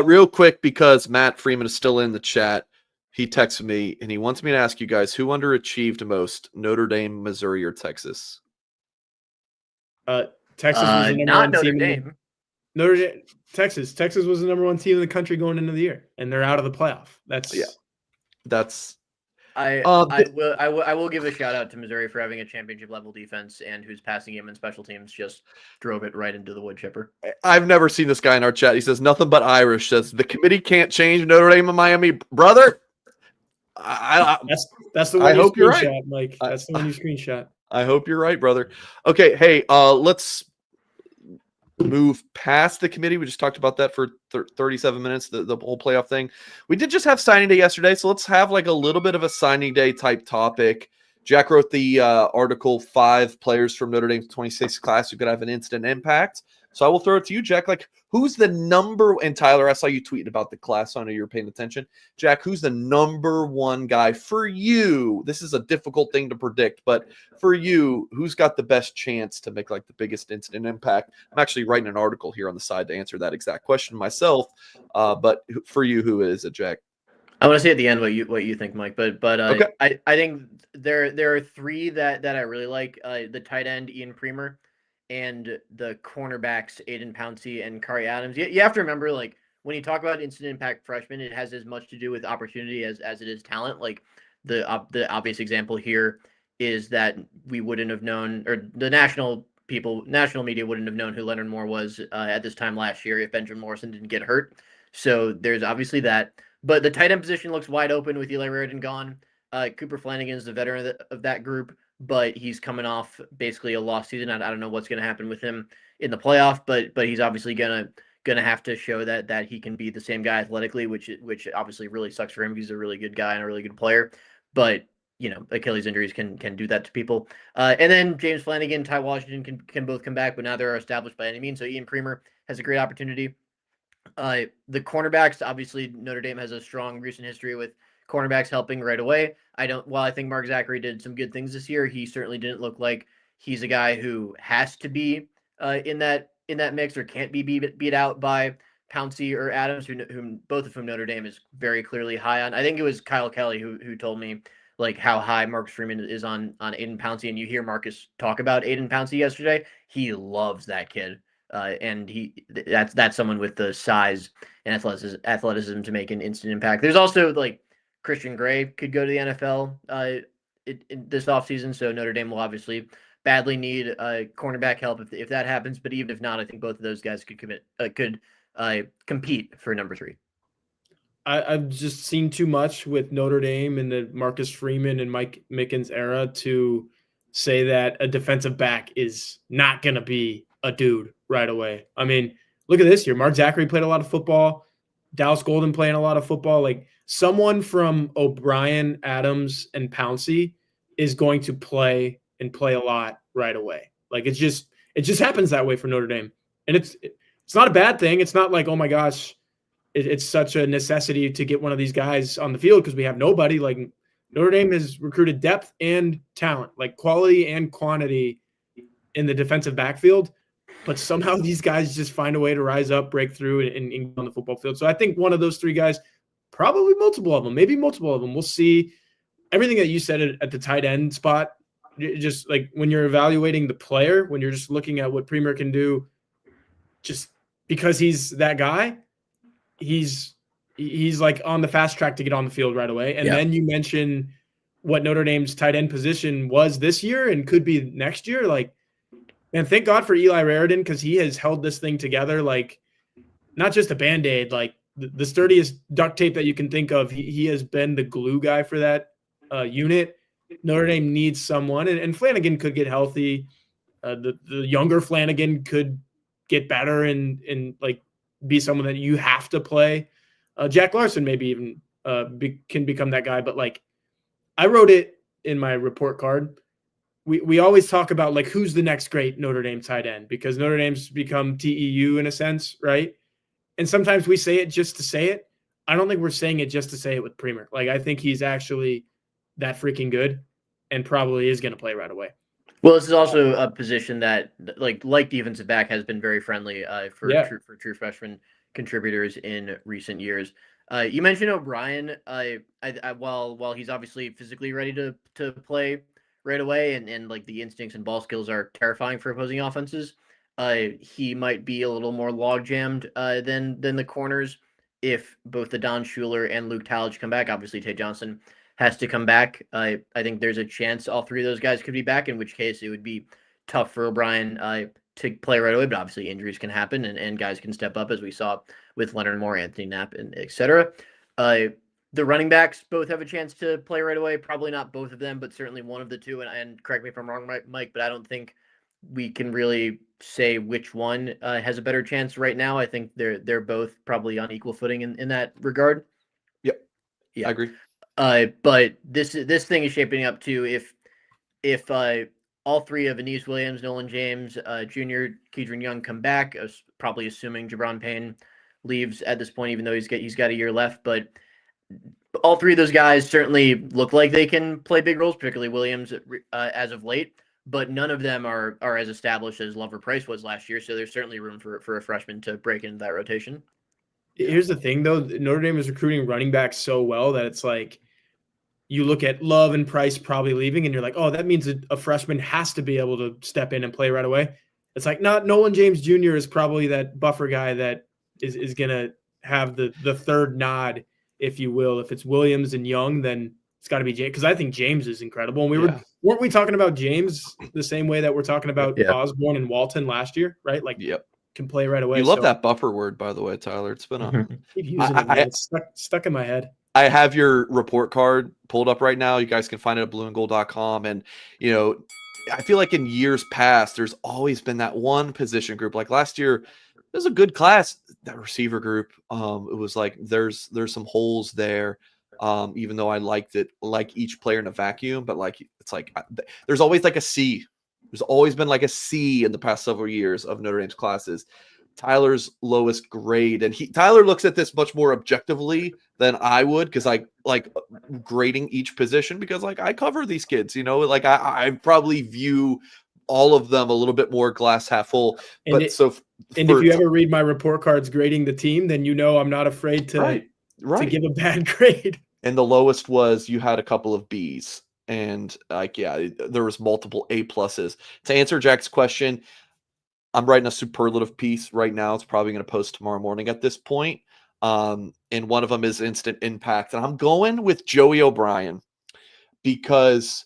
Real quick, because Matt Freeman is still in the chat, he texted me and he wants me to ask you guys who underachieved most, Notre Dame, Missouri, or Texas? Texas was the number not one Notre team. Dame. Notre Dame, Texas was the number one team in the country going into the year, and they're out of the playoff. I will give a shout out to Missouri for having a championship level defense and whose passing game and special teams just drove it right into the wood chipper. I've never seen this guy in our chat. He says nothing but Irish. Says the committee can't change Notre Dame and Miami, brother. That's the one. I hope you're right, Mike. That's the one you screenshot. I hope you're right, brother. Okay, hey, let's move past the committee. We just talked about that for 37 minutes, the whole playoff thing. We did just have signing day yesterday, so let's have like a little bit of a signing day type topic. Jack wrote the article, 5 players from Notre Dame's 26th class who could have an instant impact. So I will throw it to you, Jack. Like, who's the number, and Tyler, I saw you tweeting about the class, so I know you're paying attention. Jack, who's the number one guy for you? This is a difficult thing to predict, but for you, who's got the best chance to make like the biggest instant impact? I'm actually writing an article here on the side to answer that exact question myself. But for you, who is it, Jack? I want to say at the end what you think, Mike, but okay. I think there are 3 that I really like. The tight end Ian Premer, and the cornerbacks Aiden Pouncey and Kari Adams. You have to remember, like, when you talk about instant impact freshmen, it has as much to do with opportunity as it is talent. Like the obvious example here is that we wouldn't have known, or the national media wouldn't have known who Leonard Moore was at this time last year if Benjamin Morrison didn't get hurt. So there's obviously that. But the tight end position looks wide open with Eli Raridon gone. Cooper Flanagan is the veteran of that group, but he's coming off basically a lost season. I don't know what's going to happen with him in the playoff, but he's obviously gonna have to show that he can be the same guy athletically, which obviously really sucks for him. He's a really good guy and a really good player, but Achilles injuries can do that to people. And then James Flanagan, Ty Washington can both come back, but now they're established by any means. So Ian Premer has a great opportunity. The cornerbacks, obviously Notre Dame has a strong recent history with cornerbacks helping right away. While I think Mark Zachary did some good things this year, he certainly didn't look like he's a guy who has to be in that mix or can't be beat out by Pouncey or Adams, both of whom Notre Dame is very clearly high on. I think it was Kyle Kelly who told me like how high Marcus Freeman is on Aiden Pouncey, and you hear Marcus talk about Aiden Pouncey yesterday. He loves that kid. And that's someone with the size and athleticism to make an instant impact. There's also like Christian Gray could go to the NFL in this offseason, so Notre Dame will obviously badly need cornerback help if that happens. But even if not, I think both of those guys could compete for number 3. I've just seen too much with Notre Dame and the Marcus Freeman and Mike Mickens era to say that a defensive back is not going to be a dude right away. I mean, look at this year. Mark Zachary played a lot of football. Dallas Golden playing a lot of football. Like someone from O'Brien, Adams, and Pouncey is going to play a lot right away. Like it just happens that way for Notre Dame. And it's not a bad thing. It's not like, oh my gosh, it's such a necessity to get one of these guys on the field because we have nobody. Like Notre Dame has recruited depth and talent, like quality and quantity in the defensive backfield. But somehow these guys just find a way to rise up, break through, and get on the football field. So I think one of those 3 guys, probably multiple of them, maybe multiple of them. We'll see. Everything that you said at the tight end spot, just like when you're evaluating the player, when you're just looking at what Premer can do, just because he's that guy, he's like on the fast track to get on the field right away. And then you mention what Notre Dame's tight end position was this year and could be next year. Like, man, thank God for Eli Raridan, because he has held this thing together like not just a Band-Aid, like the sturdiest duct tape that you can think of. He has been the glue guy for that unit. Notre Dame needs someone, and Flanagan could get healthy. The younger Flanagan could get better and like be someone that you have to play. Jack Larson maybe even can become that guy. But like I wrote it in my report card. We always talk about like who's the next great Notre Dame tight end, because Notre Dame's become TEU in a sense, right? And sometimes we say it just to say it. I don't think we're saying it just to say it with Premer. Like I think he's actually that freaking good and probably is going to play right away. Well, this is also a position that, like defensive back, has been very friendly for true freshman contributors in recent years. You mentioned O'Brien. While he's obviously physically ready to play right away, and like the instincts and ball skills are terrifying for opposing offenses, he might be a little more log jammed than the corners if both the Don Schuler and Luke Talmadge come back. Obviously, Tate Johnson has to come back. I think there's a chance all three of those guys could be back, in which case it would be tough for O'Brien to play right away. But obviously injuries can happen and guys can step up, as we saw with Leonard Moore, Anthony Knapp, and etc. The running backs both have a chance to play right away. Probably not both of them, but certainly one of the two. And correct me if I'm wrong, Mike, but I don't think we can really say which one has a better chance right now. I think they're both probably on equal footing in that regard. Yep. Yeah, I agree. But this thing is shaping up to if all three of Anees Williams, Nolan James, Jr., Kedron Young come back, probably assuming Jabron Payne leaves at this point, even though he's got a year left. But all three of those guys certainly look like they can play big roles, particularly Williams as of late. But none of them are as established as Lover Price was last year. So there's certainly room for a freshman to break into that rotation. Here's the thing, though. Notre Dame is recruiting running backs so well that it's like you look at Love and Price probably leaving, and you're like, oh, that means a freshman has to be able to step in and play right away. It's like, not Nolan James Jr. is probably that buffer guy that is going to have the third nod, if you will. If it's Williams and Young, then it's got to be James, because I think James is incredible. And weren't we talking about James the same way that we're talking about Osborne and Walton last year, right? Like, can play right away. You love that buffer word, by the way, Tyler. It's been keep using it, man. It's stuck in my head. I have your report card pulled up right now. You guys can find it at blueandgold.com. And, I feel like in years past, there's always been that one position group. Like last year, it was a good class, that receiver group. It was like there's some holes there, even though I liked it, like each player in a vacuum. But like it's like there's always like a C. There's always been like a C in the past several years of Notre Dame's classes. Tyler's lowest grade, and Tyler looks at this much more objectively than I would, because I like grading each position, because like I cover these kids, like I probably view all of them a little bit more glass half full. But if you ever read my report cards grading the team, then I'm not afraid to give a bad grade. And the lowest was you had a couple of B's, and there was multiple A pluses. To answer Jack's question, I'm writing a superlative piece right now. It's probably going to post tomorrow morning at this point. And one of them is instant impact. And I'm going with Joey O'Brien, because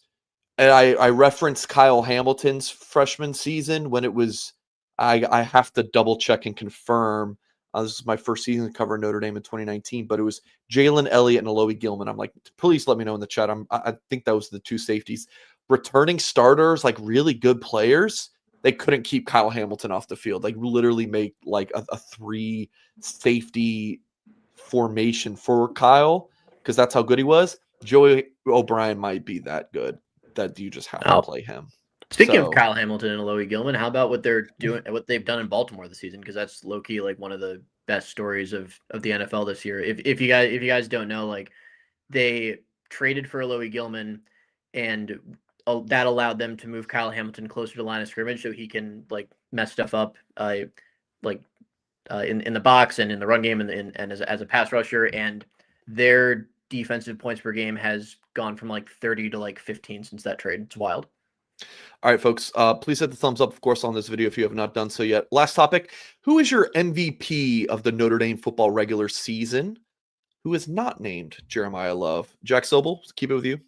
I referenced Kyle Hamilton's freshman season when it was, I have to double check and confirm. This is my first season to cover Notre Dame in 2019, but it was Jalen Elliott and Alohi Gilman. I'm like, please let me know in the chat. I think that was the two safeties. Returning starters, like really good players, they couldn't keep Kyle Hamilton off the field. Like literally make like a 3 safety formation for Kyle, because that's how good he was. Joey O'Brien might be that good that you just have to play him. Speaking of Kyle Hamilton and Alohi Gilman, how about what they're doing, what they've done in Baltimore this season? Because that's low key like one of the best stories of the NFL this year. If you guys don't know, like they traded for Alohi Gilman, and that allowed them to move Kyle Hamilton closer to the line of scrimmage, so he can like mess stuff up, in the box and in the run game and as a pass rusher. And their defensive points per game has gone from like 30 to like 15 since that trade. It's wild. All right, folks, please hit the thumbs up, of course, on this video if you have not done so yet. Last topic, who is your MVP of the Notre Dame football regular season? Who is not named Jeremiah Love? Jack Soble, keep it with you.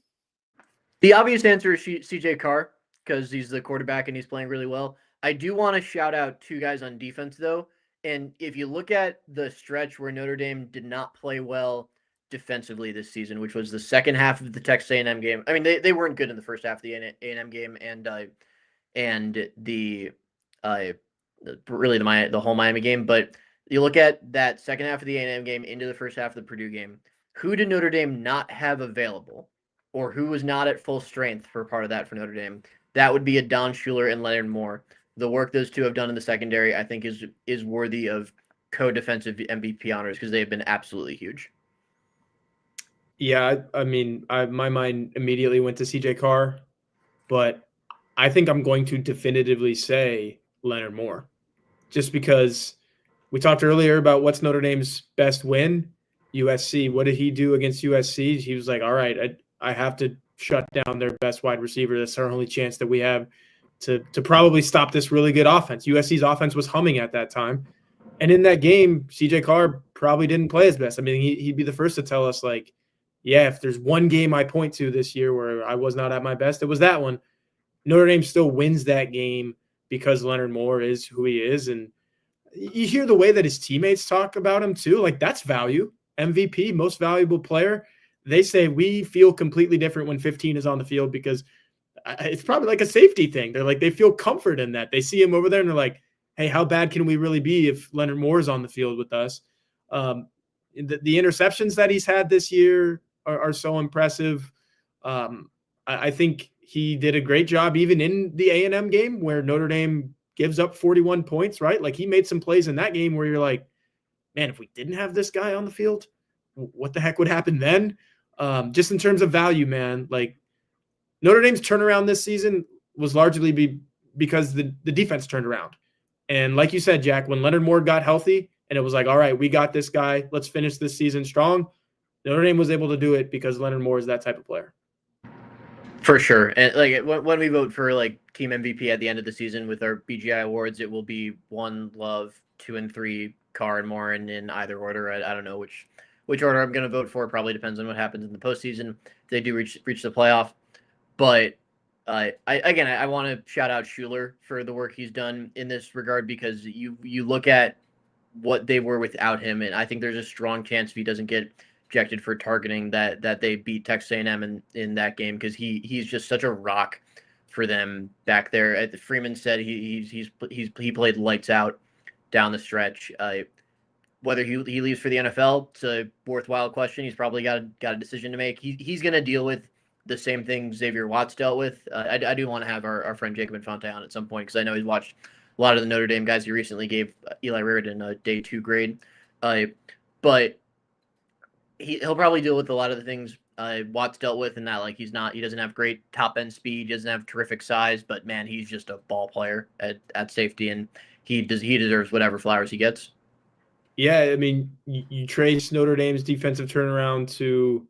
The obvious answer is CJ Carr because he's the quarterback and he's playing really well. I do want to shout out two guys on defense, though. And if you look at the stretch where Notre Dame did not play well defensively this season, which was the second half of the Texas A&M game. I mean, they weren't good in the first half of the A&M game, and the really the whole Miami game. But you look at that second half of the A&M game into the first half of the Purdue game. Who did Notre Dame not have available, or who was not at full strength for part of that for Notre Dame? That would be a Don Schuler and Leonard Moore. The work those two have done in the secondary, I think, is worthy of co-defensive MVP honors because they have been absolutely huge. Yeah, I mean, my mind immediately went to CJ Carr, but I think I'm going to definitively say Leonard Moore, just because we talked earlier about what's Notre Dame's best win, USC. What did he do against USC? He was like, all right, I have to shut down their best wide receiver. That's our only chance that we have to probably stop this really good offense. USC's offense was humming at that time. And in that game, CJ Carr probably didn't play his best. I mean, he'd be the first to tell us, like, yeah, if there's one game I point to this year where I was not at my best, it was that one. Notre Dame still wins that game because Leonard Moore is who he is. And you hear the way that his teammates talk about him too. Like, that's value. MVP, most valuable player. They say we feel completely different when 15 is on the field because it's probably like a safety thing. They're like, they feel comfort in that. They see him over there and they're like, hey, how bad can we really be if Leonard Moore is on the field with us? The interceptions that he's had this year are so impressive. I think he did a great job even in the A&M game where Notre Dame gives up 41 points, right? Like, he made some plays in that game where you're like, man, if we didn't have this guy on the field, what the heck would happen then? Just in terms of value, man, like, Notre Dame's turnaround this season was largely because the defense turned around. And like you said, Jack, when Leonard Moore got healthy and it was like, all right, we got this guy, let's finish this season strong, Notre Dame was able to do it because Leonard Moore is that type of player. For sure. And like when we vote for like team MVP at the end of the season with our BGI awards, it will be 1 Love, 2 and 3 Carr and Moore, and in either order. I don't know which order I'm going to vote for. Probably depends on what happens in the postseason. If they do reach the playoff. But I want to shout out Schuler for the work he's done in this regard because you look at what they were without him, and I think there's a strong chance if he doesn't get ejected for targeting that they beat Texas A&M in that game because he's just such a rock for them back there. Freeman said he played lights out down the stretch. Whether he leaves for the NFL, it's a worthwhile question. He's probably got a decision to make. He's going to deal with the same thing Xavier Watts dealt with. I do want to have our friend Jacob Infante on at some point because I know he's watched a lot of the Notre Dame guys. He recently gave Eli Reardon a day 2 grade. But he'll probably deal with a lot of the things Watts dealt with, and that like he doesn't have great top end speed, he doesn't have terrific size, but man, he's just a ball player at safety, and he deserves whatever flowers he gets. Yeah, I mean, you trace Notre Dame's defensive turnaround to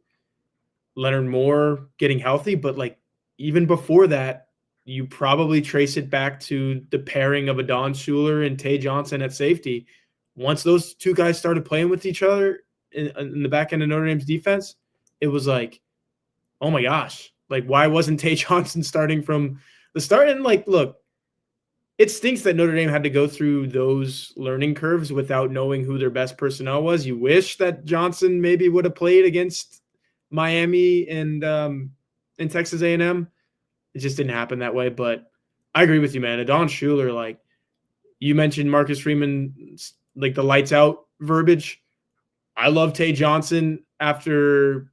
Leonard Moore getting healthy, but like even before that, you probably trace it back to the pairing of a Don Schuler and Tay Johnson at safety. Once those two guys started playing with each other in the back end of Notre Dame's defense, it was like, oh my gosh, like why wasn't Tay Johnson starting from the start? And like, look, it stinks that Notre Dame had to go through those learning curves without knowing who their best personnel was. You wish that Johnson maybe would have played against Miami and Texas A&M. It just didn't happen that way. But I agree with you, man. Don Schuler, like you mentioned, Marcus Freeman, like the lights out verbiage. I love Tay Johnson after,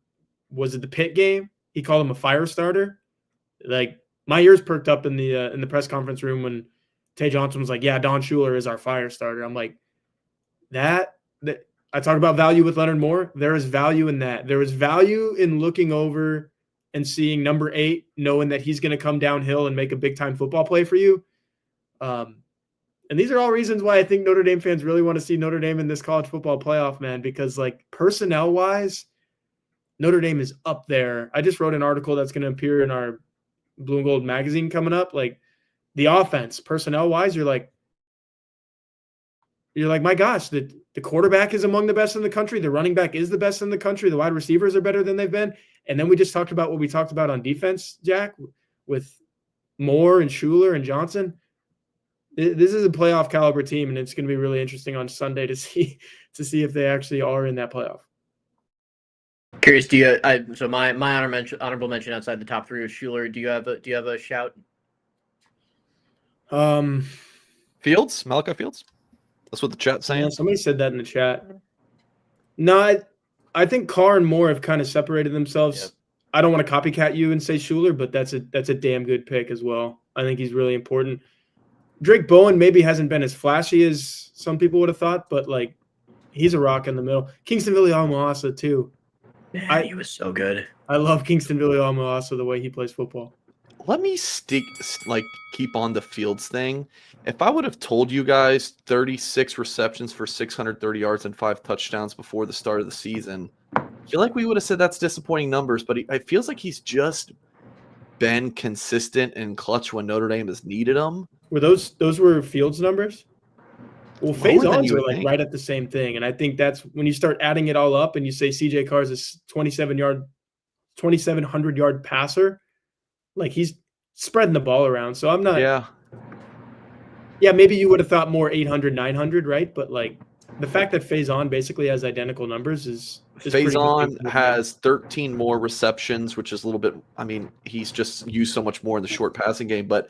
was it the Pitt game? He called him a fire starter. Like my ears perked up in the press conference room when Tay Johnson was like, yeah, Don Schuler is our fire starter. I'm like, that I talk about value with Leonard Moore. There is value in that. There is value in looking over and seeing number 8, knowing that he's going to come downhill and make a big-time football play for you. And these are all reasons why I think Notre Dame fans really want to see Notre Dame in this college football playoff, man, because like personnel-wise, Notre Dame is up there. I just wrote an article that's going to appear in our Blue and Gold magazine coming up. Like the offense, personnel wise, you're like, my gosh, the quarterback is among the best in the country. The running back is the best in the country. The wide receivers are better than they've been. And then we just talked about what we talked about on defense, Jack, with Moore and Schuler and Johnson. This is a playoff caliber team, and it's going to be really interesting on Sunday to see if they actually are in that playoff. Curious, so my honorable mention outside the top three was Schuler. Do you have a shout? Fields, Malachi Fields. That's what the chat's saying. Yeah, somebody said that in the chat. No, I think Carr and Moore have kind of separated themselves. Yep. I don't want to copycat you and say Schuler, but that's a damn good pick as well. I think he's really important. Drake Bowen maybe hasn't been as flashy as some people would have thought, but like he's a rock in the middle. Kingston Viliamu-Asa too. Man, he was so good. I love Kingston Viliamu-Asa the way he plays football. Let me keep on the Fields thing. If I would have told you guys 36 receptions for 630 yards and 5 touchdowns before the start of the season, I feel like we would have said that's disappointing numbers, but it feels like he's just been consistent and clutch when Notre Dame has needed him. Were those were Fields numbers? Well, phase-ons are like right at the same thing, and I think that's when you start adding it all up and you say C.J. Carr's a 2,700-yard passer, like he's spreading the ball around. So I'm not. Yeah, maybe you would have thought more 800, 900, right? But like the fact that Faison basically has identical numbers is Faison has 13 more receptions, which is a little bit. I mean, he's just used so much more in the short passing game, but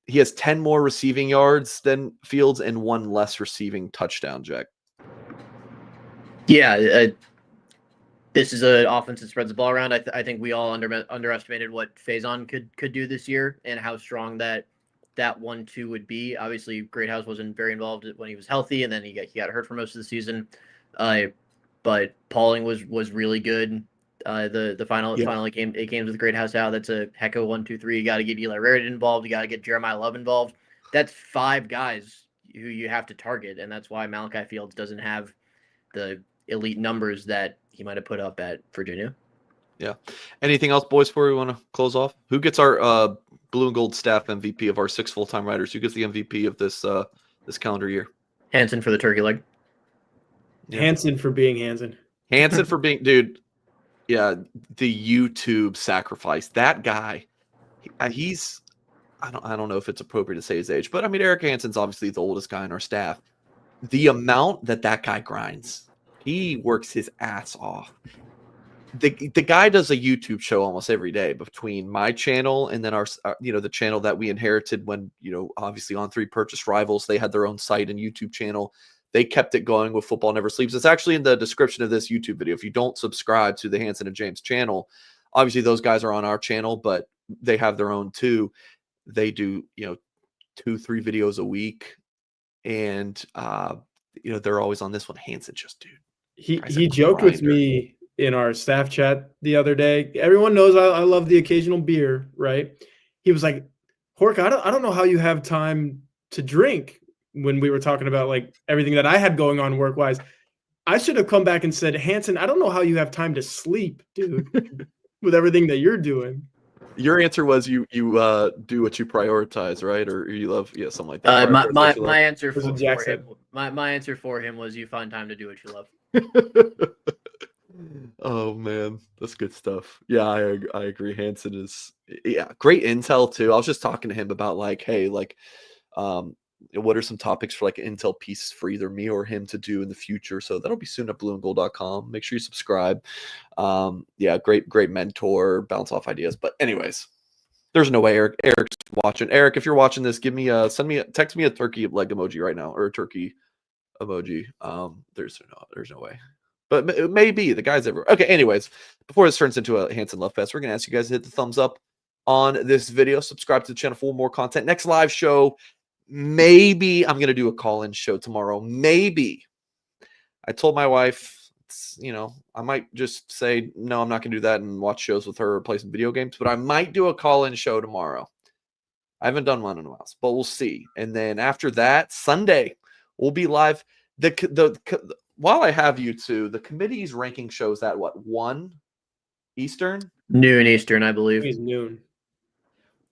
he has 10 more receiving yards than Fields and 1 less receiving touchdown, Jack. Yeah, this is an offense that spreads the ball around. I think we all underestimated what Faison could do this year and how strong that 1-2 would be. Obviously, Greathouse wasn't very involved when he was healthy, and then he got hurt for most of the season. But Pauling was really good. The final 8 games with Greathouse out. That's a heck of a 1-2-3. You got to get Eli Raritan involved. You got to get Jeremiah Love involved. That's 5 guys who you have to target, and that's why Malachi Fields doesn't have the elite numbers that he might have put up at Virginia. Yeah. Anything else, boys, before we want to close off? Who gets our blue and gold staff MVP of our 6 full-time writers? Who gets the MVP of this calendar year? Hansen for the turkey leg. Yeah. Hansen for being Hansen. Hansen for being, dude. Yeah, the YouTube sacrifice. That guy, he's. I don't know if it's appropriate to say his age, but I mean, Eric Hansen's obviously the oldest guy on our staff. The amount that guy grinds, he works his ass off. The guy does a YouTube show almost every day between my channel and then our the channel that we inherited when, obviously on 3 Purchased Rivals, they had their own site and YouTube channel. They kept it going with Football Never Sleeps. It's actually in the description of this YouTube video. If you don't subscribe to the Hansen and James channel, obviously those guys are on our channel, but they have their own too. They do, 2-3 videos a week. And, they're always on this one. Hansen just, dude. He joked with me in our staff chat the other day. Everyone knows I love the occasional beer, right? He was like, Horka, I don't know how you have time to drink. When we were talking about like everything that I had going on work-wise, I should have come back and said, Hansen, I don't know how you have time to sleep, dude, with everything that you're doing. Your answer was you do what you prioritize, right? Or you love, something like that. My answer for him, my answer for him was you find time to do what you love. Oh man, that's good stuff. Yeah, I agree. Hansen is great intel too. I was just talking to him about like, hey, like, what are some topics for like intel pieces for either me or him to do in the future? So that'll be soon at blueandgold.com. Make sure you subscribe. Great mentor, bounce off ideas. But anyways, there's no way Eric's watching. Eric, if you're watching this, text me a turkey leg emoji right now, or a turkey emoji. There's no way. But it may be. The guy's everywhere. Okay, anyways, before this turns into a Hansen Love Fest, we're going to ask you guys to hit the thumbs up on this video. Subscribe to the channel for more content. Next live show, maybe I'm going to do a call-in show tomorrow. Maybe. I told my wife, I might just say, no, I'm not going to do that and watch shows with her or play some video games, but I might do a call-in show tomorrow. I haven't done one in a while, but we'll see. And then after that, Sunday, we'll be live. While I have you two, the committee's ranking shows at what, 1 Eastern? Noon Eastern, I believe. It's noon.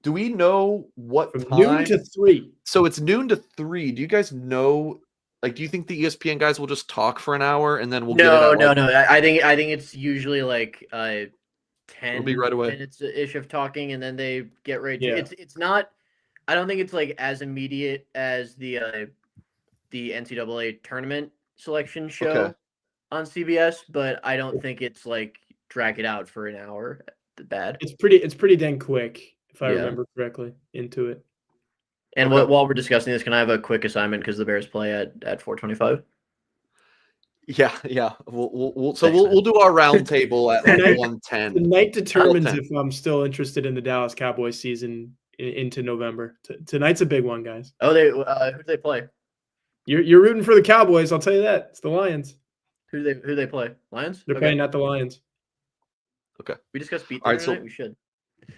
Do we know what from time? noon to 3. So it's noon to 3. Do you guys know? Like, do you think the ESPN guys will just talk for an hour and then we'll get it No, at no, like, no. I think it's usually like 10 be right away. minutes ish of talking, and then they get right to Yeah. it's not. I don't think it's like as immediate as the NCAA tournament selection show Okay. on CBS, but I don't think it's like drag it out for an hour. Bad. It's pretty dang quick, if I Yeah. remember correctly, into it. And Okay. while we're discussing this, can I have a quick assignment because the Bears play at 4:25? Yeah, yeah. We'll Thanks, man. do our round table at like Tonight- 1:10. The night determines 10. if I'm still interested in the Dallas Cowboys season into November. Tonight's a big one, guys. Oh, who do they play? You're rooting for the Cowboys, I'll tell you that. It's the Lions. Who do they play? Lions? They're Okay. playing at the Lions. Okay. We discussed beat All them right, so- tonight. We should.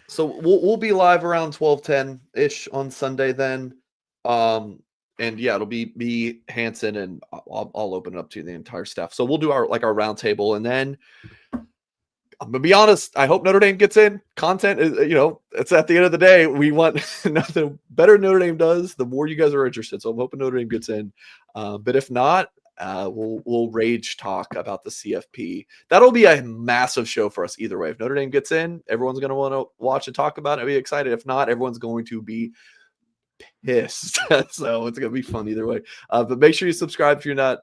So we'll be live around 12:10-ish on Sunday then. And yeah, it'll be Hanson, and I'll open it up to the entire staff. So we'll do our round table, and then I'm gonna be honest, I hope Notre Dame gets in. Content is, it's at the end of the day, we want the better Notre Dame does, the more you guys are interested. So I'm hoping Notre Dame gets in. But if not, we'll rage talk about the CFP. That'll be a massive show for us either way. If Notre Dame gets in, everyone's going to want to watch and talk about it, be excited. If not, everyone's going to be pissed. So it's going to be fun either way. But make sure you subscribe if you're not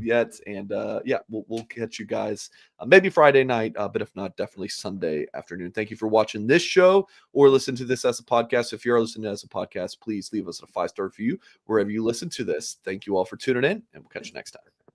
yet. And yeah, we'll catch you guys maybe Friday night, but if not, definitely Sunday afternoon. Thank you for watching this show or listen to this as a podcast. If you're listening as a podcast, please leave us a 5-star review wherever you listen to this. Thank you all for tuning in, and we'll catch you next time.